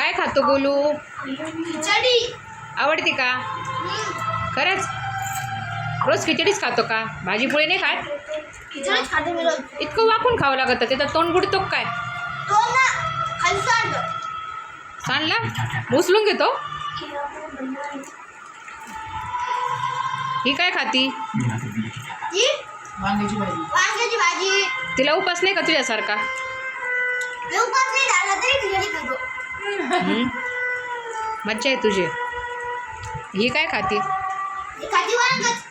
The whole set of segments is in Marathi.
काय खातो गोलू? खिचडी आवडते का खरंच? रोज खिचडीच खातो का? भाजी पोळी नाही खात? खिचडीच खाते मी रोज. इतकं वाकून खावं लागतं, त्याचं तोंड बुडतो काय? तो ना खाली सांड. सांडला उचलून घेतो. ही काय खाती? ही वांग्याची भाजी. वांग्याची भाजी. तिला उपास नाही का तुझ्यासारखा? मी उपास नाही झाला तरी खिचडी खातो. मज्जा आहे तुझी. ही काय खाती? ही खाती वांगच.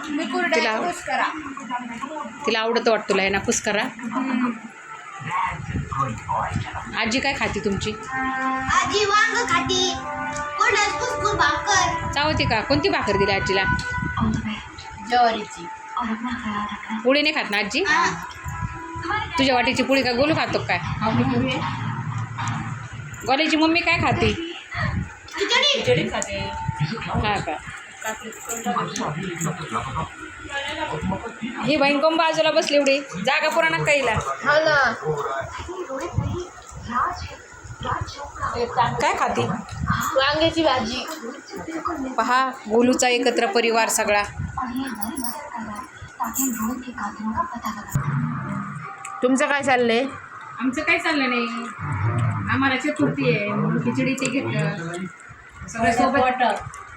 मी कुरडया तिला- खुश करा. तिला आवडतं वाटतं तुला आहे ना कुस्करा? आजी काय खाती तुमची? आजी वांग खाती. कोणाच कुसकुस भाकर. चावती का? कोणती भाकर दिली आजीला? ज्वारीची. पोळी नाही खात ना आजी? हा. तुझ्या वाटीची पोळी का गोलू खातो काय? आपली पूर्वी गोल्याची मम्मी काय खाते? खिचडी. खिचडी खाते. हा का? ही बहीण कोण बाजूला बसली एवढी जागा पुराणा काहीला? हा ना. काय खाते? वांग्याची भाजी. पहा गोलूचा एकत्र परिवार सगळा. तुमचं काय चाललंय? आमचं काय चाललं नाही. आम्हाला चतुर्थी आहे म्हणून खिचडी ते घेतलं. सगळे सोबत.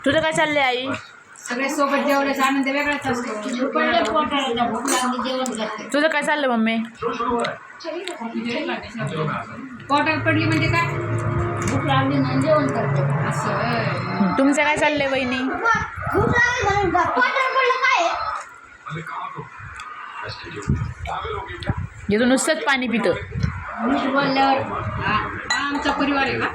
तुझं काय चाललंय आई? सगळे सोबत जेवल्याचा आनंद वेगळाच असतो. तुझं काय चाललं मम्मी? पोटात पडली म्हणजे काय? भूक लागली म्हणून जेवण करतो. असं. तुमचं काय चाललंय बहिणी? भूक लागली म्हणून पोटावर पडलं काय आहे? जिथून नुसतंच पाणी पितं. मीठ बोलल्यावर हा आमचा परिवार आहे का?